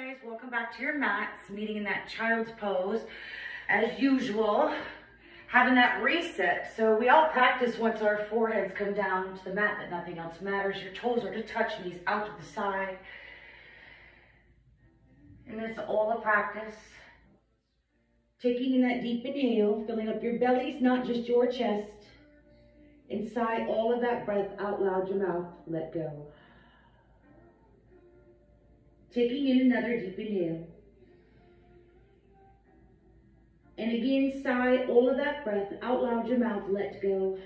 guys, welcome back to your mats, meeting in that child's pose. As usual, having that reset. So we all practice once our foreheads come down to the mat that nothing else matters. Your toes are to touch, knees out to the side. And it's all a practice. Taking in that deep inhale, filling up your bellies, not just your chest. And sigh all of that breath out loud your mouth. Let go. Taking in another deep inhale. And again, sigh all of that breath out loud your mouth. Let go.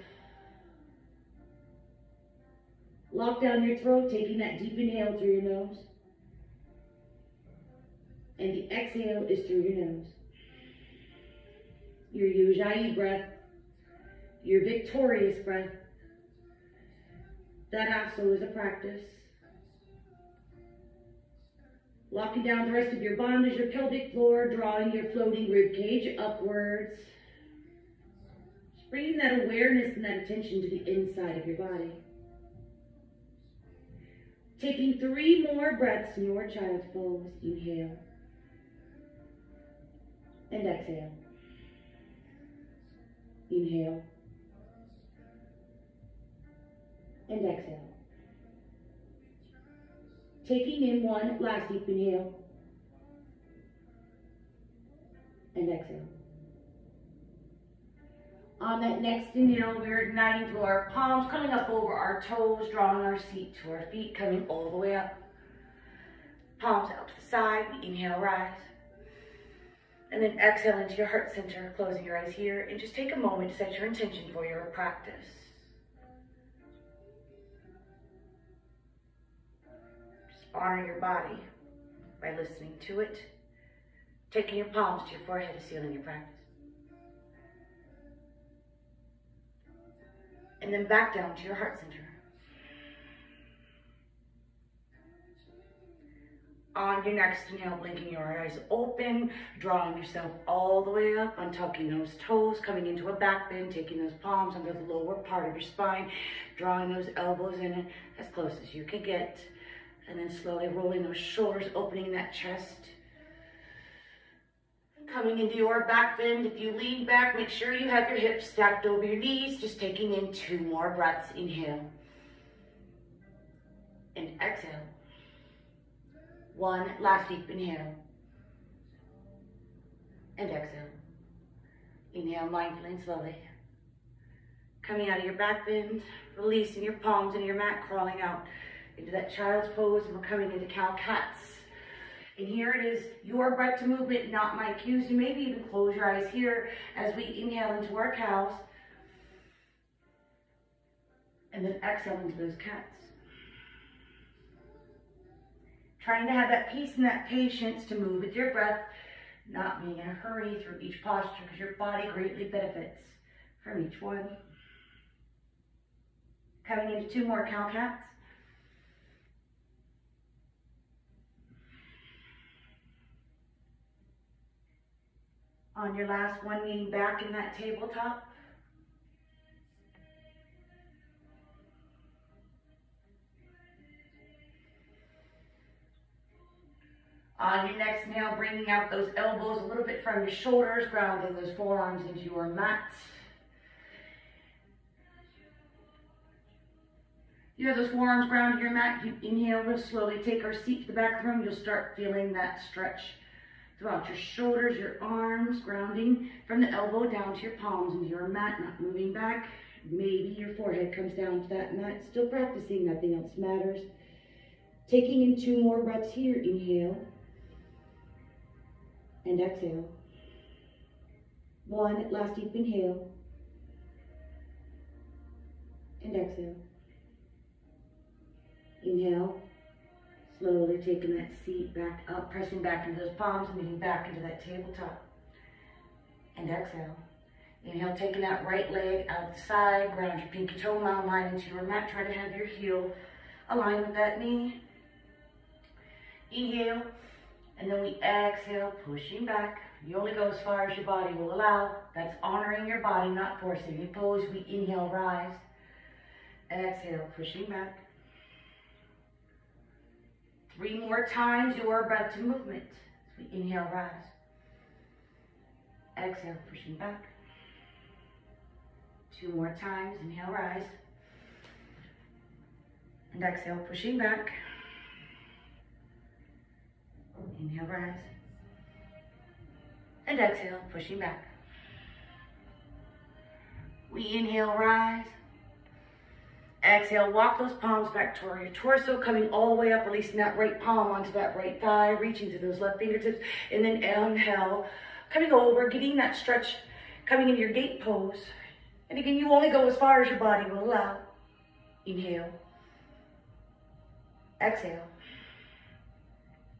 Lock down your throat, taking that deep inhale through your nose. And the exhale is through your nose. Your Ujjayi breath, your victorious breath. That also is a practice. Locking down the rest of your bondage, your pelvic floor, drawing your floating rib cage upwards. Just bringing that awareness and that attention to the inside of your body. Taking 3 more breaths in your child's pose. Inhale. And exhale. Inhale. And exhale. Taking in 1 last deep inhale. And exhale. On that next inhale, we're igniting through our palms, coming up over our toes, drawing our seat to our feet, coming all the way up. Palms out to the side. We inhale, rise. And then exhale into your heart center, closing your eyes here. And just take a moment to set your intention for your practice. Honor your body by listening to it. Taking your palms to your forehead is sealing your practice. And then back down to your heart center. On your next inhale, blinking your eyes open, drawing yourself all the way up, untucking those toes, coming into a back bend, taking those palms under the lower part of your spine, drawing those elbows in as close as you can get. And then slowly rolling those shoulders, opening that chest. Coming into your back bend. If you lean back, make sure you have your hips stacked over your knees. Just taking in 2 more breaths. Inhale. And exhale. 1 last deep inhale. And exhale. Inhale mindfully and slowly. Coming out of your back bend. Releasing your palms into your mat, crawling out into that child's pose, and we're coming into cow-cats. And here it is, your breath to movement, not my cues. You maybe even close your eyes here as we inhale into our cows. And then exhale into those cats. Trying to have that peace and that patience to move with your breath, not being in a hurry through each posture, because your body greatly benefits from each one. Coming into 2 more cow-cats. On your last one, leaning back in that tabletop. On your next inhale, bringing out those elbows a little bit from your shoulders, grounding those forearms into your mat. You have those forearms grounded in your mat. You inhale, we'll slowly take our seat to the back of the room. You'll start feeling that stretch throughout your shoulders, your arms, grounding from the elbow down to your palms into your mat, not moving back. Maybe your forehead comes down to that mat. Still practicing, nothing else matters. Taking in 2 more breaths here. Inhale. And exhale. 1 last deep inhale. And exhale. Inhale. Slowly taking that seat back up, pressing back into those palms, moving back into that tabletop. And exhale. Inhale, taking that right leg out the side, ground your pinky toe mound line into your mat. Try to have your heel align with that knee. Inhale, and then we exhale, pushing back. You only go as far as your body will allow. That's honoring your body, not forcing your pose. We inhale, rise. Exhale, pushing back. 3 more times your breath to movement. So we inhale, rise. Exhale, pushing back. 2 more times, inhale, rise. And exhale, pushing back. Inhale, rise. And exhale, pushing back. We inhale, rise. Exhale, walk those palms back toward your torso, coming all the way up, releasing that right palm onto that right thigh, reaching to those left fingertips, and then inhale, coming over, getting that stretch, coming into your gate pose. And again, you only go as far as your body will allow. Inhale. Exhale.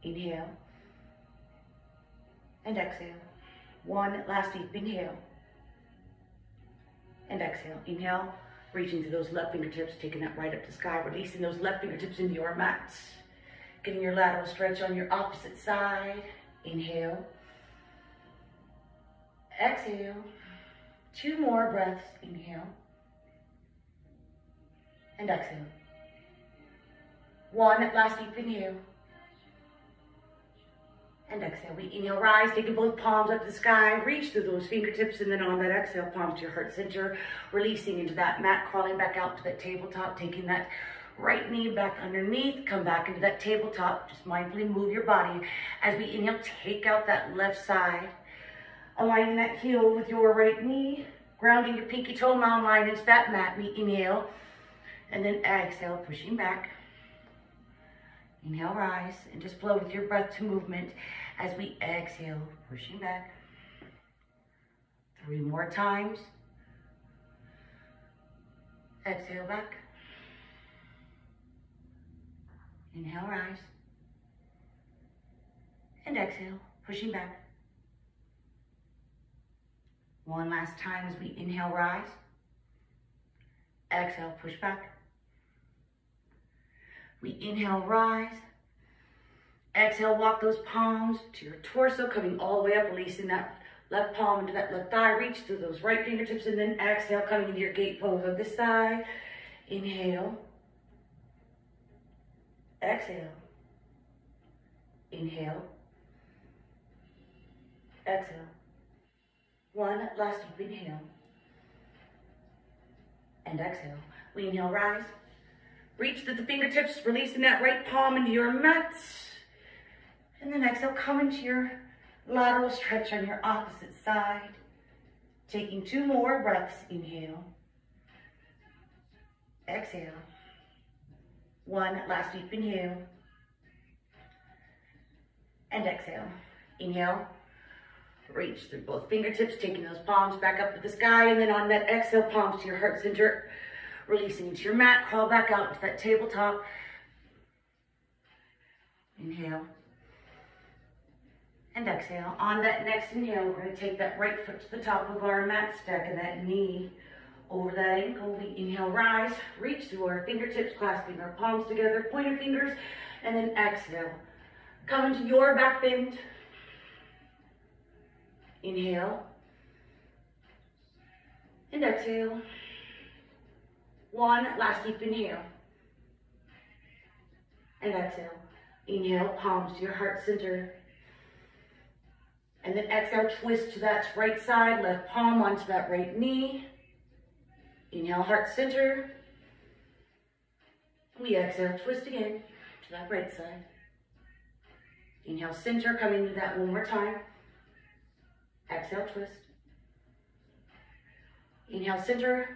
Inhale. And exhale. 1 last deep inhale. And exhale. Inhale. Reaching to those left fingertips, taking that right up to the sky, releasing those left fingertips into your mat. Getting your lateral stretch on your opposite side. Inhale. Exhale. 2 more breaths. Inhale. And exhale. 1 last deep inhale. And exhale. We inhale, rise, taking both palms up to the sky, reach through those fingertips, and then on that exhale, palms to your heart center, releasing into that mat, crawling back out to that tabletop, taking that right knee back underneath, come back into that tabletop, just mindfully move your body. As we inhale, take out that left side, aligning that heel with your right knee, grounding your pinky toe mound line into that mat. We inhale, and then exhale, pushing back. Inhale, rise, and just flow with your breath to movement as we exhale, pushing back. 3 more times. Exhale back. Inhale, rise. And exhale, pushing back. 1 last time as we inhale, rise. Exhale, push back. We inhale, rise. Exhale, walk those palms to your torso, coming all the way up, releasing that left palm into that left thigh. Reach through those right fingertips, and then exhale, coming into your gate pose of this side. Inhale. Exhale. Inhale. Exhale. 1 last deep inhale. And exhale. We inhale, rise. Reach through the fingertips, releasing that right palm into your mat. And then exhale, come into your lateral stretch on your opposite side. Taking 2 more breaths. Inhale. Exhale. 1 last deep inhale. And exhale. Inhale. Reach through both fingertips, taking those palms back up to the sky. And then on that exhale, palms to your heart center. Releasing into your mat, crawl back out to that tabletop. Inhale. And exhale. On that next inhale, we're going to take that right foot to the top of our mat, stacking that knee over that ankle. We inhale, rise, reach through our fingertips, clasping our palms together, pointer fingers, and then exhale. Come into your back bend. Inhale. And exhale. 1 last deep inhale. And exhale. Inhale, palms to your heart center. And then exhale, twist to that right side, left palm onto that right knee. Inhale, heart center. We exhale, twist again to that right side. Inhale, center, coming to that one more time. Exhale, twist. Inhale, center.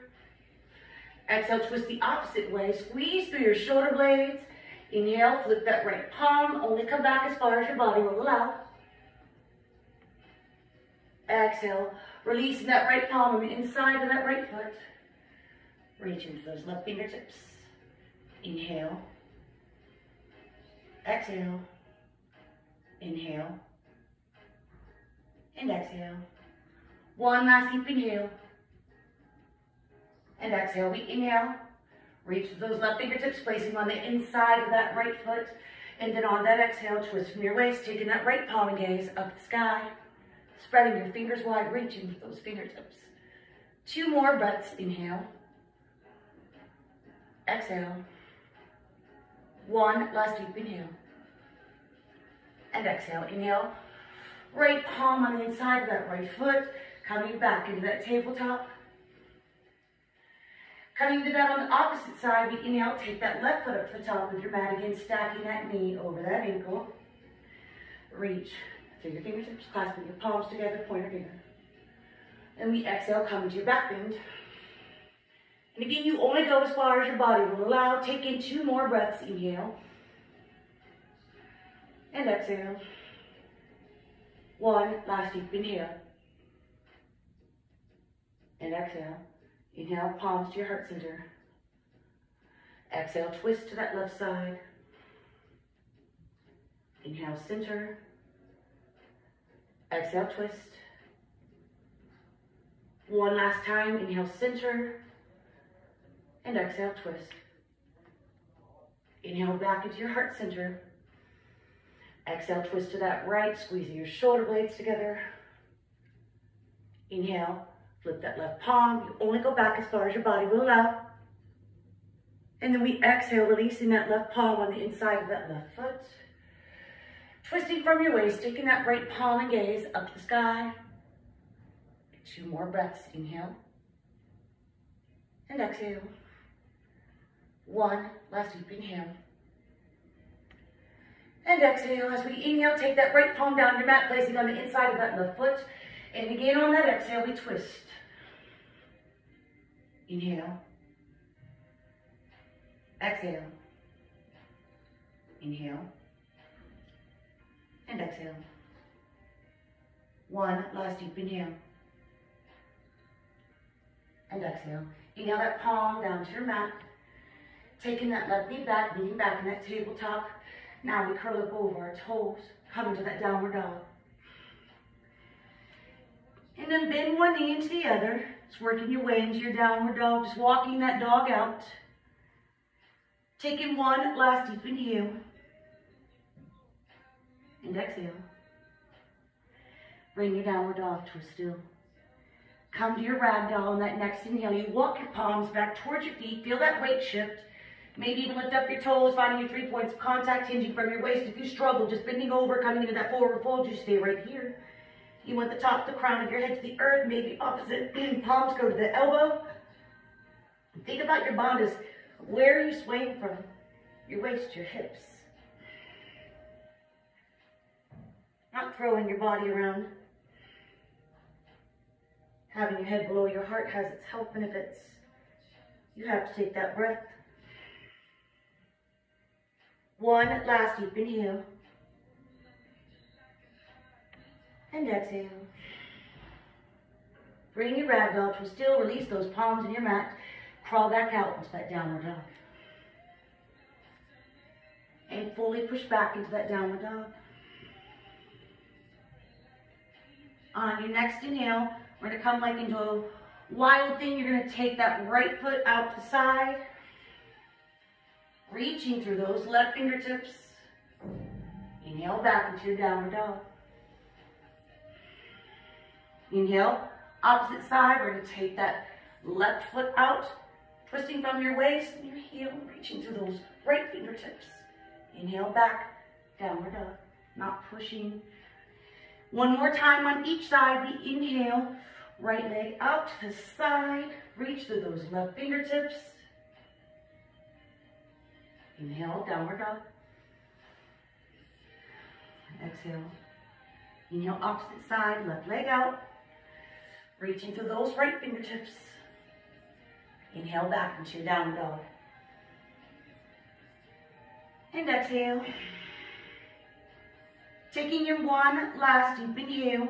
Exhale, twist the opposite way. Squeeze through your shoulder blades. Inhale, flip that right palm. Only come back as far as your body will allow. Exhale, releasing that right palm on the inside of that right foot. Reach into those left fingertips. Inhale. Exhale. Inhale. And exhale. 1 last deep inhale. And exhale, we inhale. Reach with those left fingertips, placing on the inside of that right foot. And then on that exhale, twist from your waist, taking that right palm and gaze up the sky. Spreading your fingers wide, reaching with those fingertips. 2 more breaths. Inhale. Exhale. 1 last deep inhale. And exhale. Inhale. Right palm on the inside of that right foot. Coming back into that tabletop. Coming to that on the opposite side, we inhale, take that left foot up to the top of your mat again, stacking that knee over that ankle. Reach through your fingertips, clasping your palms together, pointer finger. And we exhale, come into your back bend. And again, you only go as far as your body will allow. Take in 2 more breaths. Inhale. And exhale. 1, last deep inhale. And exhale. Inhale, palms to your heart center. Exhale, twist to that left side. Inhale, center. Exhale, twist. 1 last time. Inhale, center. And exhale, twist. Inhale, back into your heart center. Exhale, twist to that right, squeezing your shoulder blades together. Inhale, flip that left palm. You only go back as far as your body will allow. And then we exhale, releasing that left palm on the inside of that left foot. Twisting from your waist, taking that right palm and gaze up to the sky. 2 more breaths. Inhale. And exhale. 1, last deep inhale. And exhale. As we inhale, take that right palm down your mat, placing on the inside of that left foot. And again on that exhale, we twist. Inhale. Exhale. Inhale. And exhale. 1, last deep inhale. And exhale. Inhale that palm down to your mat. Taking that left knee back, leaning back in that tabletop. Now we curl up over our toes, coming to that downward dog. And then bend one knee into the other. Just working your way into your downward dog, just walking that dog out. Taking 1 last deep inhale. And exhale. Bring your downward dog to a still. Come to your ragdoll on that next inhale. You walk your palms back towards your feet. Feel that weight shift. Maybe even lift up your toes, finding your 3 points of contact, hinging from your waist. If you struggle, just bending over, coming into that forward fold, you stay right here. You want the top, the crown of your head to the earth, maybe opposite. Palms go to the elbow. Think about your bandhas. Where are you swaying from? Your waist, your hips. Not throwing your body around. Having your head below your heart has its health benefits. You have to take that breath. 1 last deep inhale. And exhale. Bring your ragdoll to a still. Release those palms in your mat. Crawl back out into that downward dog. And fully push back into that downward dog. On your next inhale, we're going to come like into a wild thing. You're going to take that right foot out to the side. Reaching through those left fingertips. Inhale back into your downward dog. Inhale, opposite side. We're going to take that left foot out, twisting from your waist and your heel, reaching through those right fingertips. Inhale back, downward dog, not pushing. 1 more time on each side. We inhale, right leg out to the side, reach through those left fingertips. Inhale, downward dog. Exhale. Inhale, opposite side, left leg out. Reaching through those right fingertips. Inhale back into your downward dog. And exhale. Taking your 1 last deep inhale.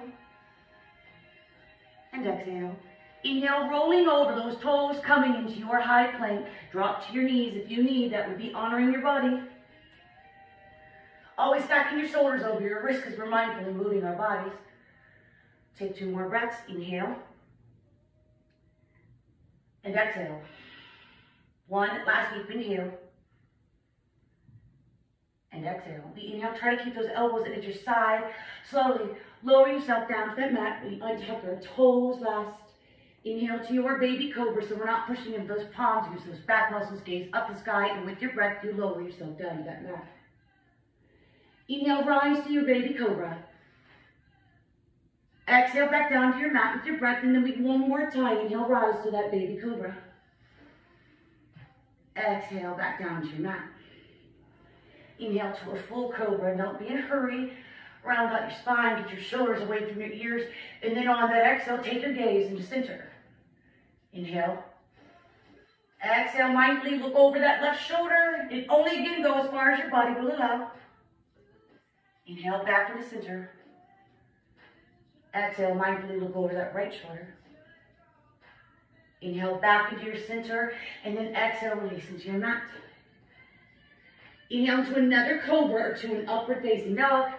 And exhale. Inhale, rolling over those toes, coming into your high plank. Drop to your knees if you need. That would be honoring your body. Always stacking your shoulders over your wrists because we're mindfully moving our bodies. Take 2 more breaths. Inhale. And exhale. 1 last deep inhale. And exhale. The inhale, try to keep those elbows at your side. Slowly lower yourself down to that mat. We untuck our toes last. Inhale to your baby cobra, so we're not pushing into those palms. Use those back muscles, gaze up the sky, and with your breath, you lower yourself down to that mat. Inhale, rise to your baby cobra. Exhale back down to your mat with your breath, and then we one more time. Inhale, rise to that baby cobra. Exhale back down to your mat. Inhale to a full cobra. Don't be in a hurry. Round out your spine, get your shoulders away from your ears, and then on that exhale, take your gaze into center. Inhale. Exhale, mindfully look over that left shoulder. It only again go as far as your body will allow. Inhale, back into center. Exhale, mindfully look over that right shoulder. Inhale, back into your center, and then exhale, release into your mat. Inhale to another cobra or to an upward facing dog.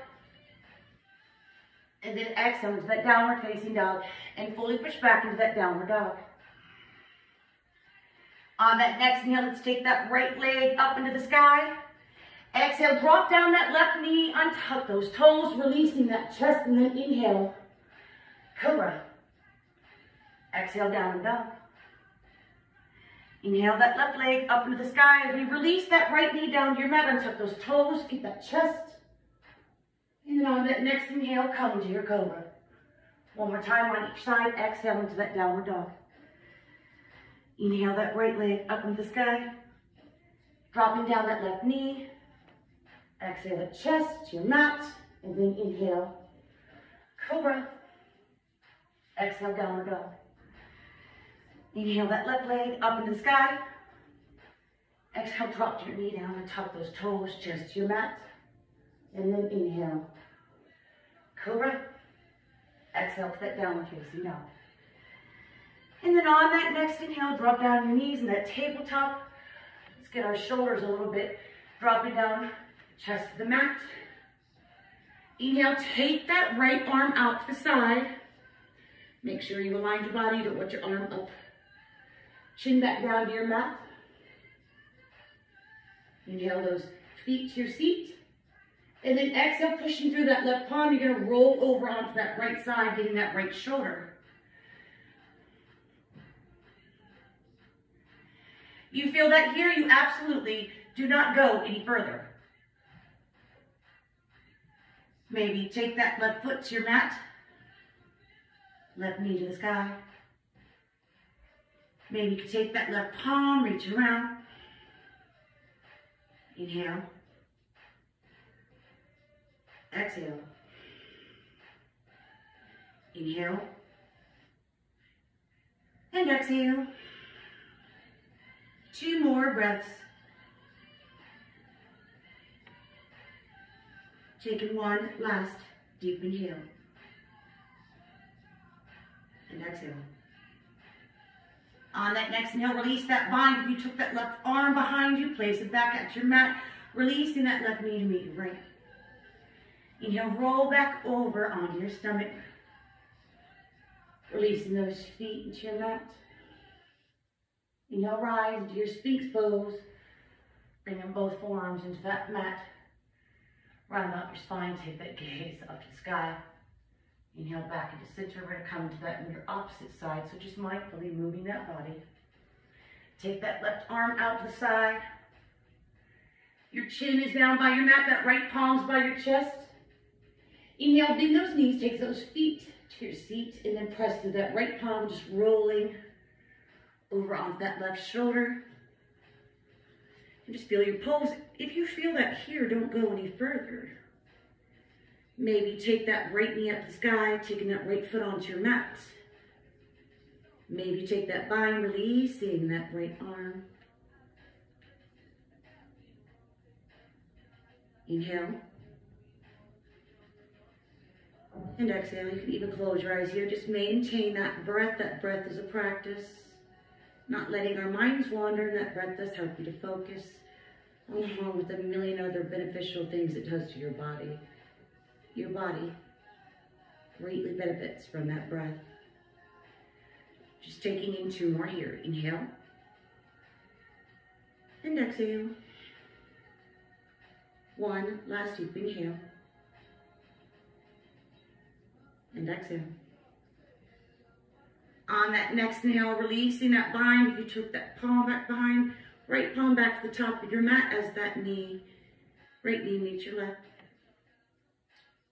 And then exhale into that downward facing dog and fully push back into that downward dog. On that next inhale, let's take that right leg up into the sky. Exhale, drop down that left knee, untuck those toes, releasing that chest, and then inhale, cobra. Exhale, downward dog. Inhale that left leg up into the sky as we release that right knee down to your mat, untuck those toes, get that chest. And then on that next inhale, come into your cobra. One more time on each side, exhale into that downward dog. Inhale that right leg up into the sky, dropping down that left knee. Exhale the chest to your mat, and then inhale, cobra. Exhale, downward dog. Inhale that left leg up into the sky. Exhale, drop your knee down and tuck those toes, chest to your mat. And then inhale, cobra. Exhale to that downward facing dog. And then on that next inhale, drop down your knees in that tabletop. Let's get our shoulders a little bit, dropping down, chest to the mat. Inhale, take that right arm out to the side. Make sure you align your body. You don't want your arm up. Chin back down to your mat. Inhale those feet to your seat. And then exhale, pushing through that left palm. You're going to roll over onto that right side, getting that right shoulder. You feel that here, you absolutely do not go any further. Maybe take that left foot to your mat. Left knee to the sky. Maybe you can take that left palm, reach around. Inhale. Exhale. Inhale. And exhale. 2 more breaths. Taking one last deep inhale. And exhale. On that next inhale, release that bind. If you took that left arm behind you, place it back at your mat, releasing that left knee to meet your right. Inhale, roll back over onto your stomach. Releasing those feet into your mat. Inhale, rise into your Sphinx pose. Bringing both forearms into that mat. Round out your spine, take that gaze up to the sky. Inhale back into center. We're going to come to that on your opposite side. So just mindfully moving that body. Take that left arm out to the side. Your chin is down by your mat. That right palm's by your chest. Inhale, bend those knees. Take those feet to your seat. And then press through that right palm, just rolling over onto that left shoulder. And just feel your pose. If you feel that here, don't go any further. Maybe take that right knee up to the sky, taking that right foot onto your mat. Maybe take that bind, releasing that right arm. Inhale. And exhale. You can even close your eyes here. Just maintain that breath. That breath is a practice. Not letting our minds wander, and that breath does help you to focus, along with a million other beneficial things it does to your body. Your body greatly benefits from that breath. Just taking in 2 more here. Inhale. And exhale. 1 last deep inhale. And exhale. On that next inhale, releasing that bind. If you took that palm back behind, right palm back to the top of your mat as that knee, right knee meets your left.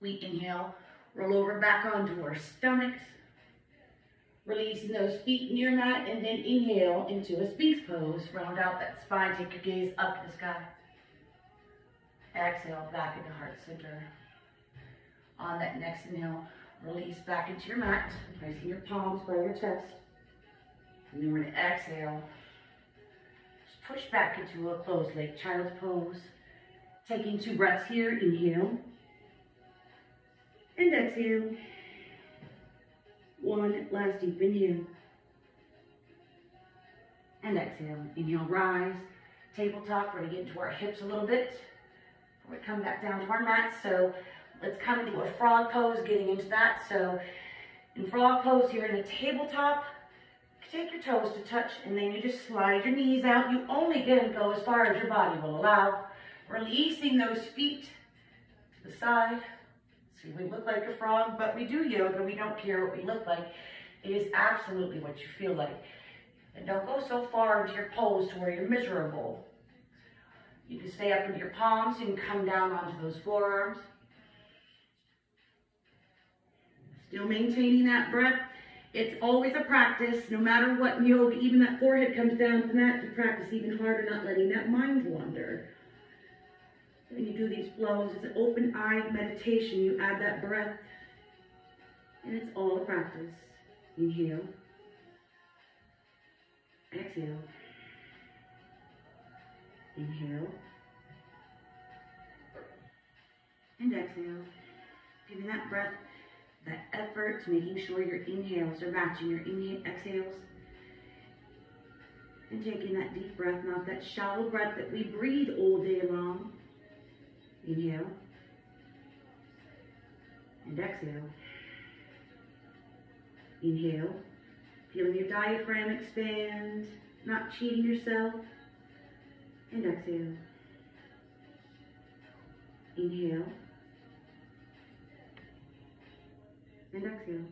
We inhale, roll over back onto our stomachs, releasing those feet in your mat, and then inhale into a Sphinx pose. Round out that spine, take your gaze up to the sky. Exhale, back into heart center. On that next inhale, release back into your mat, placing your palms by your chest. And then we're going to exhale. Just push back into a closed leg, child's pose. Taking 2 breaths here, inhale. And exhale. 1 last deep inhale. And exhale. Inhale, rise. Tabletop, we're going to get into our hips a little bit. We come back down to our mat, so let's come into a frog pose, getting into that. So in frog pose, you're in a tabletop. Take your toes to touch, and then you just slide your knees out. You only can go as far as your body will allow. Releasing those feet to the side. See, we look like a frog, but we do yoga. We don't care what we look like. It is absolutely what you feel like. And don't go so far into your pose to where you're miserable. You can stay up into your palms. You can come down onto those forearms. Still maintaining that breath. It's always a practice, no matter what in yoga. Even that forehead comes down to the mat, you practice even harder, not letting that mind wander. When you do these flows, it's an open-eyed meditation. You add that breath, and it's all a practice. Inhale. Exhale. Inhale. And exhale. Giving that breath, that effort, to making sure your inhales are matching your exhales. And taking that deep breath, not that shallow breath that we breathe all day long. Inhale. And exhale. Inhale. Feeling your diaphragm expand, not cheating yourself. And exhale. Inhale. And exhale.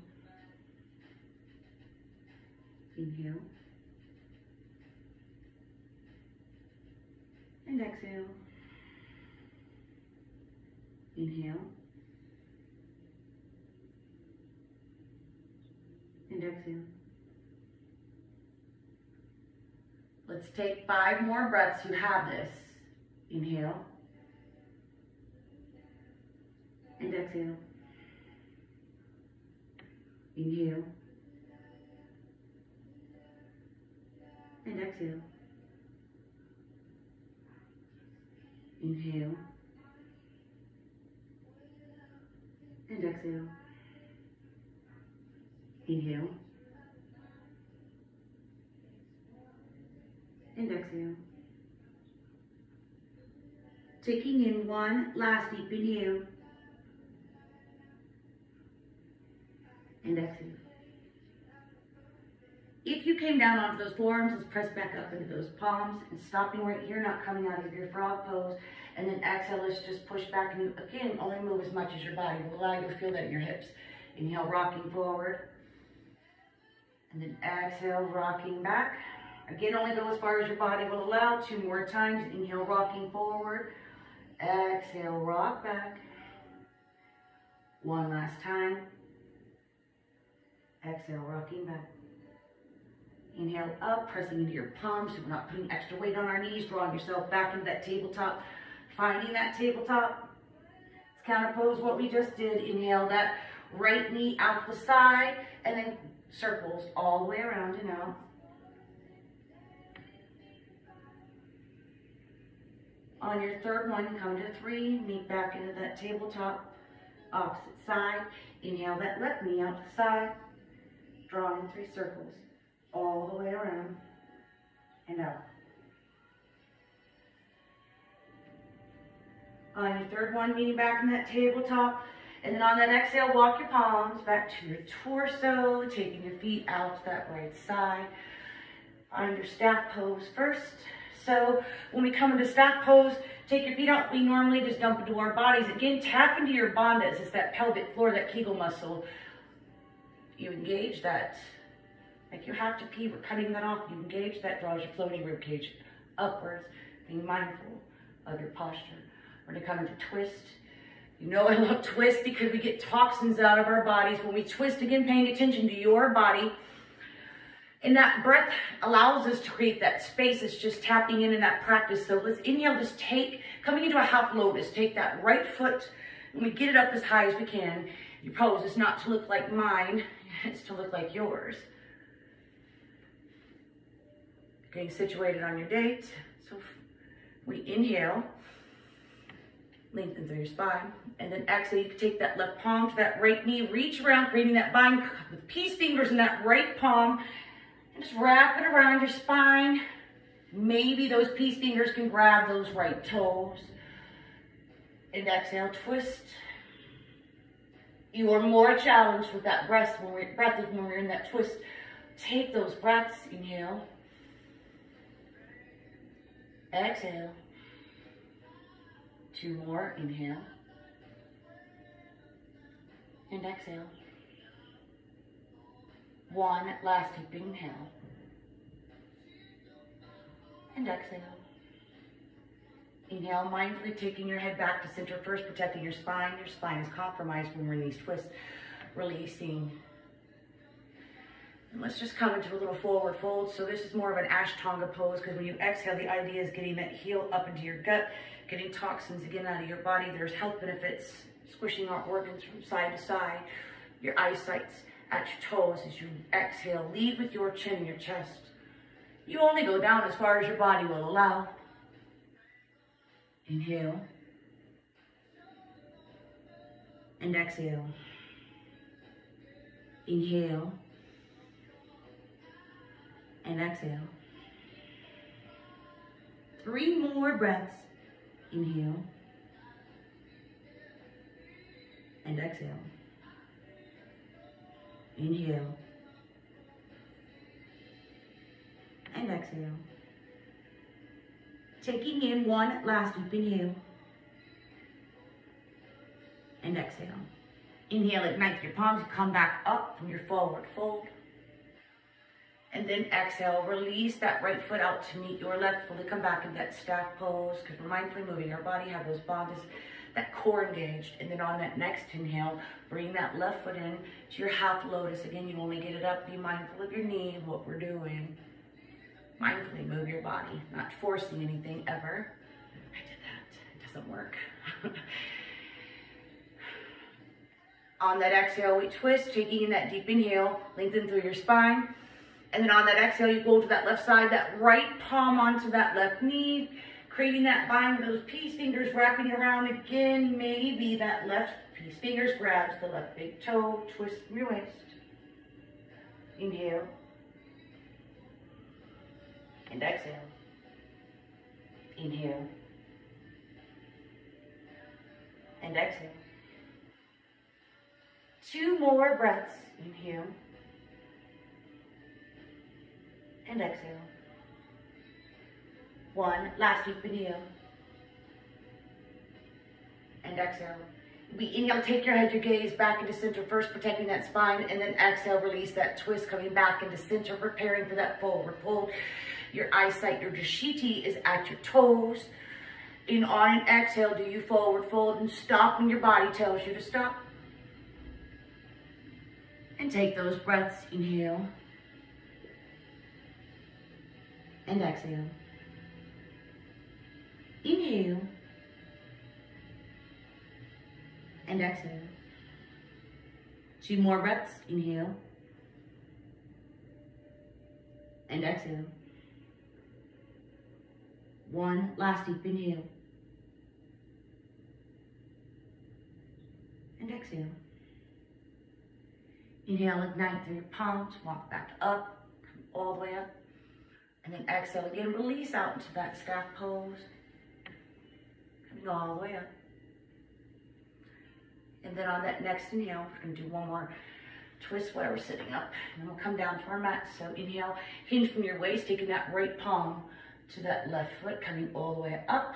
Inhale. And exhale. Inhale. And exhale. Let's take 5 more breaths. You have this. Inhale. And exhale. Inhale. And exhale. Inhale. And exhale. Inhale. And exhale. Taking in 1 last deep inhale. And exhale. If you came down onto those forearms, let's press back up into those palms and stopping right here, not coming out of your frog pose. And then exhale, let's just push back, and you, again, only move as much as your body will allow you to feel that in your hips. Inhale, rocking forward. And then exhale, rocking back. Again, only go as far as your body will allow. 2 more times. Inhale, rocking forward. Exhale, rock back. 1 last time. Exhale, rocking back. Inhale up, pressing into your palms, so we're not putting extra weight on our knees, drawing yourself back into that tabletop. Finding that tabletop. Let's counter pose what we just did. Inhale that right knee out to the side, and then circles all the way around and out. On your third one, come to 3, meet back into that tabletop, opposite side. Inhale that left knee out to the side, drawing 3 circles all the way around and out. On your third one, meeting back in that tabletop, and then on that exhale, walk your palms back to your torso, taking your feet out to that right side. On your staff pose first. So when we come into staff pose, take your feet out. We normally just dump into our bodies. Again, tap into your bandhas. It's that pelvic floor, that Kegel muscle. You engage that. Like you have to pee, we're cutting that off. You engage that, draws your floating rib cage upwards, being mindful of your posture. We're going to come into twist, You know I love twists because we get toxins out of our bodies when we twist, again, paying attention to your body. And that breath allows us to create that space. It's just tapping in that practice. So let's inhale, just coming into a half lotus, take that right foot, and we get it up as high as we can. Your pose is not to look like mine, it's to look like yours. Getting situated on your date. So we inhale, lengthen through your spine, and then exhale. You can take that left palm to that right knee, reach around, creating that bind with peace fingers in that right palm, and just wrap it around your spine. Maybe those peace fingers can grab those right toes. And exhale, twist. You are more challenged with that breath when we're in that twist. Take those breaths. Inhale. Exhale. 2 more. Inhale. And exhale. 1 last deep inhale. And exhale. Inhale, mindfully taking your head back to center first, protecting your spine. Your spine is compromised when we're in these twists. Releasing. And let's just come into a little forward fold. So this is more of an Ashtanga pose, because when you exhale, the idea is getting that heel up into your gut, getting toxins again out of your body. There's health benefits, squishing our organs from side to side. Your eyesight's at your toes as you exhale. Lead with your chin and your chest. You only go down as far as your body will allow. Inhale. And exhale. Inhale. And exhale. 3 more breaths. Inhale. And exhale. Inhale. And exhale. Taking in 1 last deep inhale. And exhale. Inhale, ignite your palms, come back up from your forward fold. And then exhale, release that right foot out to meet your left. Fully come back into that staff pose, because we're mindfully moving our body, have those bandhas, that core engaged. And then on that next inhale, bring that left foot in to your half lotus. Again, you only get it up. Be mindful of your knee, what we're doing. Mindfully move your body, not forcing anything ever. I did that, it doesn't work. On that exhale, we twist, taking in that deep inhale, lengthen through your spine. And then on that exhale, you go to that left side, that right palm onto that left knee, creating that bind with those peace fingers, wrapping around again. Maybe that left peace fingers grabs the left big toe, twist from your waist. Inhale. And exhale. Inhale. And exhale. 2 more breaths. Inhale. And exhale. 1 last deep inhale. And exhale. We inhale, take your head, your gaze back into center first, protecting that spine, and then exhale, release that twist, coming back into center, preparing for that forward fold. Your eyesight, your dashiti is at your toes. In on and exhale, do you forward fold and stop when your body tells you to stop. And take those breaths. Inhale. And exhale. Inhale. And exhale. 2 more breaths. Inhale. And exhale. 1 last deep inhale. And exhale. Inhale, ignite through your palms, walk back up, come all the way up. And then exhale again, release out into that staff pose. Coming all the way up. And then on that next inhale, we're going to do 1 more twist while we're sitting up. And then we'll come down to our mat. So inhale, hinge from your waist, taking that right palm to that left foot, coming all the way up.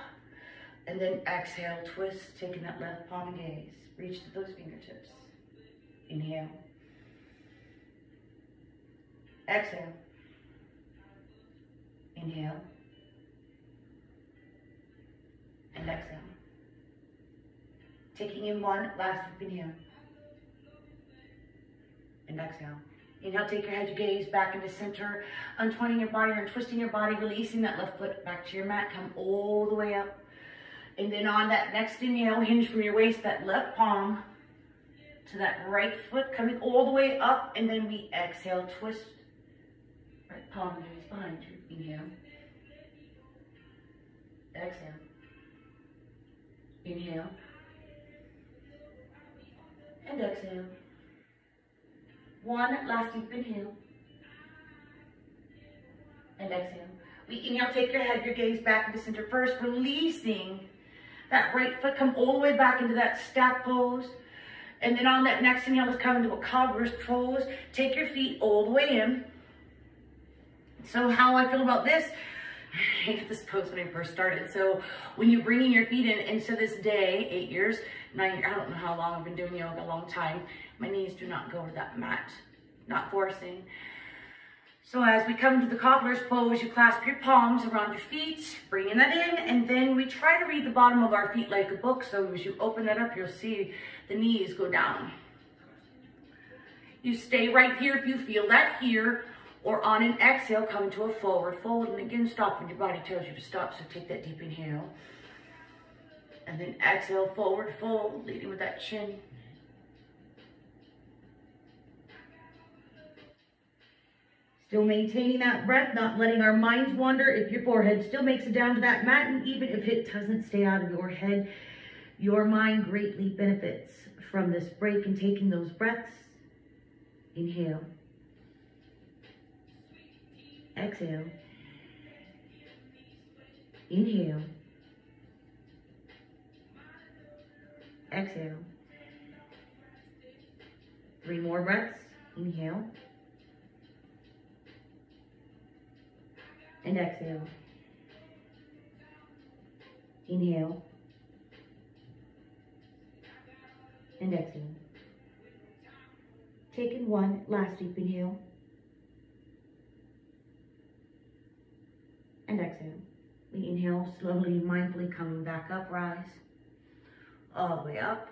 And then exhale, twist, taking that left palm and gaze. Reach to those fingertips. Inhale. Exhale. Inhale. And exhale. Taking in one last deep inhale. And exhale. Inhale, take your head, your gaze back into center, untwining your body or twisting your body, releasing that left foot back to your mat. Come all the way up. And then on that next inhale, hinge from your waist, that left palm to that right foot, coming all the way up. And then we exhale, twist. Right palm is behind you. Inhale. Exhale. Inhale. And exhale. One last deep inhale. And exhale. We inhale, take your head, your gaze back into center first, releasing that right foot, come all the way back into that stack pose. And then on that next inhale, let's come into a Converse Pose. Take your feet all the way in. So how I feel about this, I hated this pose when I first started. So when you're bringing your feet in, and so this day, 8 years, 9 years, I don't know how long I've been doing yoga, a long time. My knees do not go to that mat, not forcing. So as we come to the Converse Pose, you clasp your palms around your feet, bringing that in, and then we try to read the bottom of our feet like a book. So as you open that up, you'll see the knees go down. You stay right here if you feel that here, or on an exhale, come into a forward fold, and again, stop when your body tells you to stop, so take that deep inhale. And then exhale, forward fold, leading with that chin. Still maintaining that breath, not letting our minds wander. If your forehead still makes it down to that mat, and even if it doesn't stay out of your head, your mind greatly benefits from this break and taking those breaths. Inhale. Exhale. Inhale. Exhale. 3 more breaths. Inhale. And exhale. Inhale. And exhale. Taking one last deep inhale. And exhale. We inhale, slowly, mindfully coming back up, rise. All the way up.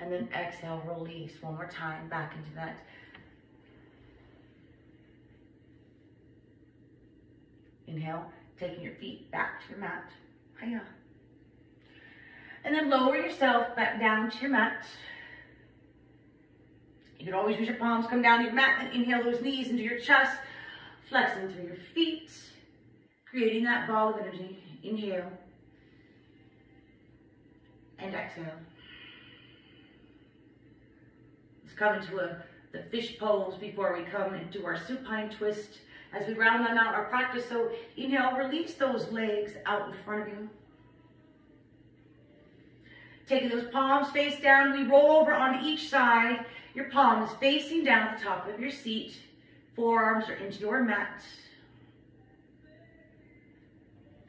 And then exhale, release one more time back into that. Inhale, taking your feet back to your mat. Hiya. And then lower yourself back down to your mat. You can always use your palms, come down to your mat, and inhale those knees into your chest, flexing through your feet, creating that ball of energy. Inhale. And exhale. Let's come into the fish pose before we come into our supine twist. As we round on out our practice, so inhale, release those legs out in front of you. Taking those palms face down, we roll over onto each side. Your palms facing down at the top of your seat. Forearms are into your mat.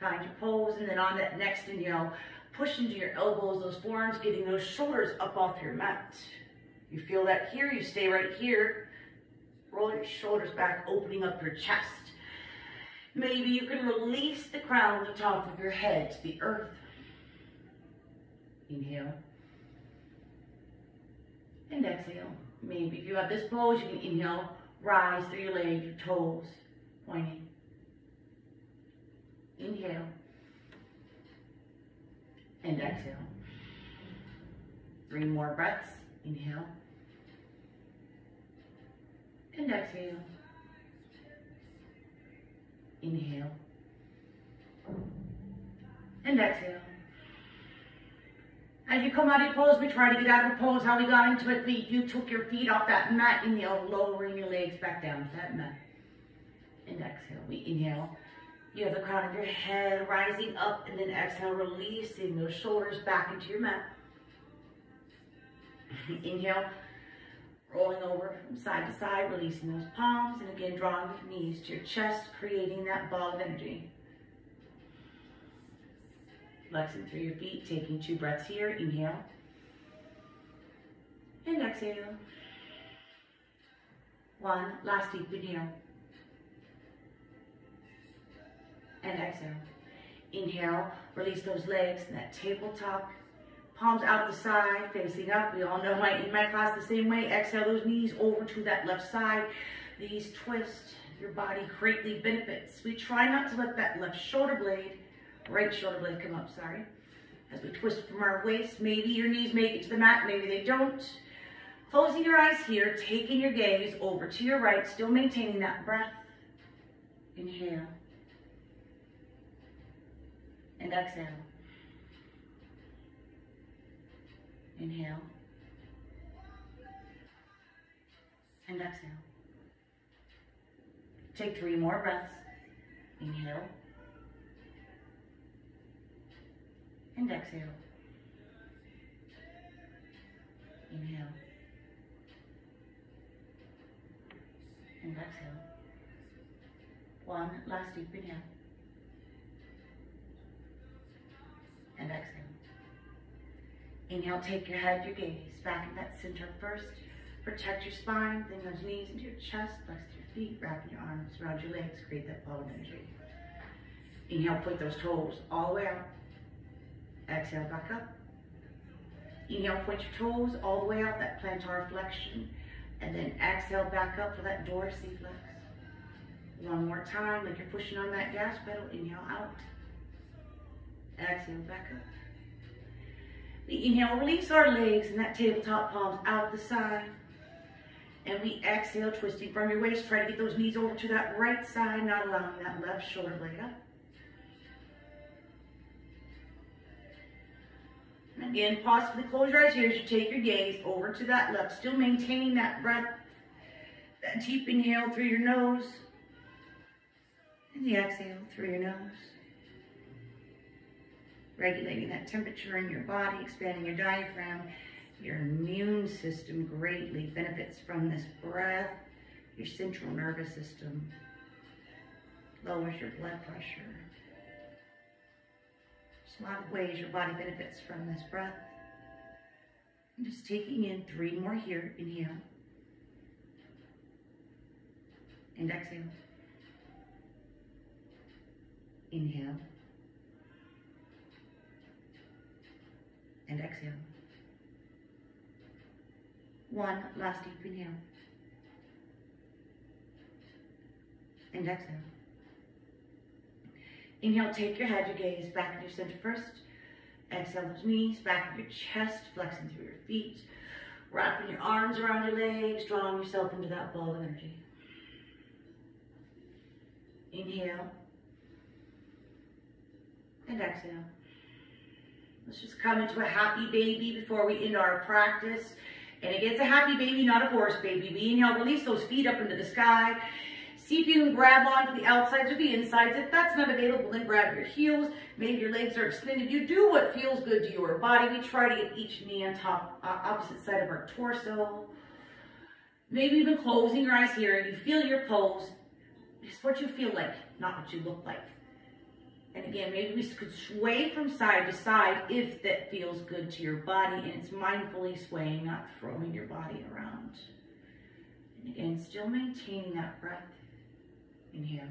Find your pose, and then on that next inhale, push into your elbows, those forearms, getting those shoulders up off your mat. You feel that here, you stay right here. Roll your shoulders back, opening up your chest. Maybe you can release the crown of the top of your head to the earth. Inhale. And exhale. Maybe if you have this pose, you can inhale, rise through your legs, your toes pointing. Inhale. And exhale. 3 more breaths. Inhale. And exhale. Inhale. And exhale. As you come out of your pose, we try to get out of the pose. How we got into it, you took your feet off that mat. Inhale, lowering your legs back down to that mat. And exhale. We inhale. You have the crown of your head rising up, and then exhale, releasing those shoulders back into your mat. Inhale. Rolling over from side to side, releasing those palms, and again, drawing your knees to your chest, creating that ball of energy. Flexing through your feet, taking 2 breaths here. Inhale. And exhale. 1 last deep inhale. And exhale. Inhale, release those legs in that tabletop palms out the side, facing up. We all know in my class the same way. Exhale those knees over to that left side. These twist, your body greatly benefits. We try not to let that left shoulder blade, right shoulder blade come up, sorry. As we twist from our waist, maybe your knees make it to the mat, maybe they don't. Closing your eyes here, taking your gaze over to your right, still maintaining that breath. Inhale. And exhale. Inhale. And exhale. Take 3 more breaths. Inhale. And exhale. Inhale. And exhale. 1 last deep inhale. And exhale. Inhale, take your head, your gaze back in that center first. Protect your spine, bring those knees into your chest, flex your feet, wrap your arms around your legs, create that ball of energy. Inhale, point those toes all the way out. Exhale, back up. Inhale, point your toes all the way out, that plantar flexion. And then exhale, back up for that dorsiflex. 1 more time, like you're pushing on that gas pedal. Inhale, out. Exhale, back up. We inhale, release our legs and that tabletop palms out the side. And we exhale, twisting from your waist. Try to get those knees over to that right side, not allowing that left shoulder blade up. And again, possibly close your eyes here as you take your gaze over to that left, still maintaining that breath, that deep inhale through your nose, and the exhale through your nose. Regulating that temperature in your body, expanding your diaphragm. Your immune system greatly benefits from this breath. Your central nervous system lowers your blood pressure. There's a lot of ways your body benefits from this breath. And just taking in 3 more here. Inhale. And exhale. Inhale. And exhale. 1 last deep inhale. And exhale. Inhale, take your head, your gaze back into your center first. Exhale, those knees back into your chest, flexing through your feet. Wrapping your arms around your legs, drawing yourself into that ball of energy. Inhale. And exhale. Let's just come into a happy baby before we end our practice. And again, it's a happy baby, not a horse baby. We inhale, release those feet up into the sky. See if you can grab onto the outsides or the insides. If that's not available, then grab your heels. Maybe your legs are extended. You do what feels good to your body. We try to get each knee on top, opposite side of our torso. Maybe even closing your eyes here, and you feel your pose. Just what you feel like, not what you look like. And again, maybe we could sway from side to side if that feels good to your body, and it's mindfully swaying, not throwing your body around. And again, still maintaining that breath. Inhale.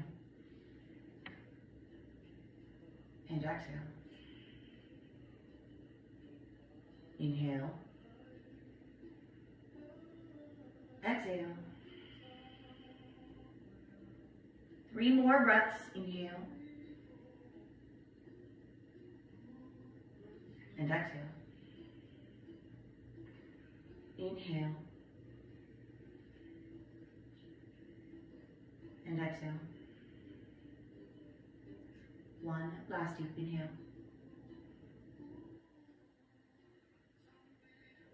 And exhale. Inhale. Exhale. 3 more breaths. Inhale. And exhale. Inhale. And exhale. 1 last deep inhale.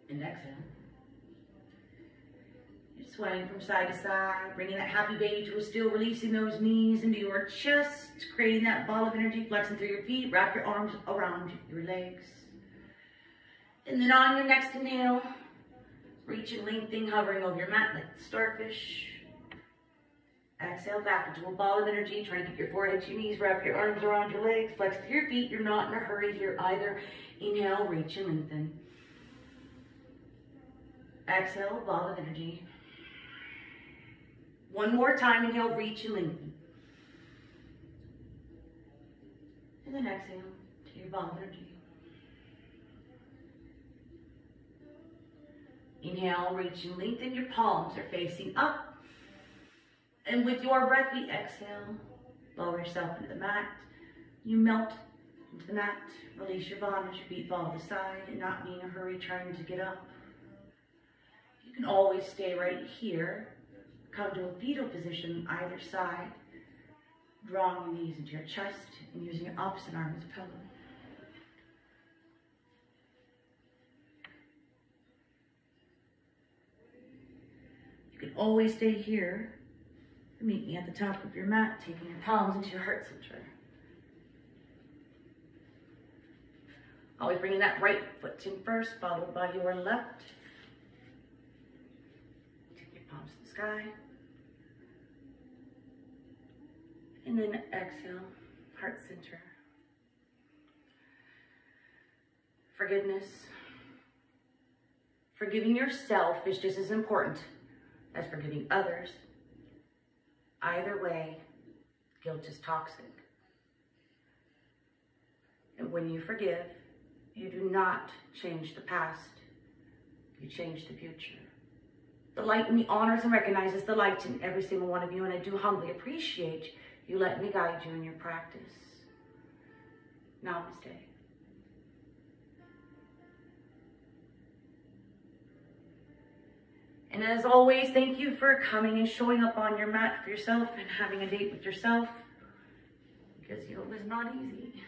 And exhale. You're swaying from side to side, bringing that happy baby to a still, releasing those knees into your chest, creating that ball of energy, flexing through your feet, wrap your arms around your legs. And then on your next inhale, reach and lengthen, hovering over your mat like the starfish. Exhale back into a ball of energy. Try to keep your forehead to your knees, wrap your arms around your legs, flex through your feet. You're not in a hurry here either. Inhale, reach and lengthen. Exhale, ball of energy. 1 more time, inhale, reach and lengthen. And then exhale to your ball of energy. Inhale, reach and lengthen. Your palms are facing up. And with your breath, we exhale. Lower yourself into the mat. You melt into the mat. Release your bondage. Your feet fall to the side and not be in a hurry trying to get up. You can always stay right here. Come to a fetal position on either side. Drawing your knees into your chest and using your opposite arm as a pillow. You can always stay here. Meet me at the top of your mat, taking your palms into your heart center. Always bringing that right foot in first, followed by your left. Take your palms to the sky. And then exhale, heart center. Forgiveness. Forgiving yourself is just as important as forgiving others. Either way, guilt is toxic. And when you forgive, you do not change the past. You change the future. The light in me honors and recognizes the light in every single one of you, and I do humbly appreciate you let me guide you in your practice. Namaste. And as always, thank you for coming and showing up on your mat for yourself and having a date with yourself, because yoga is not easy.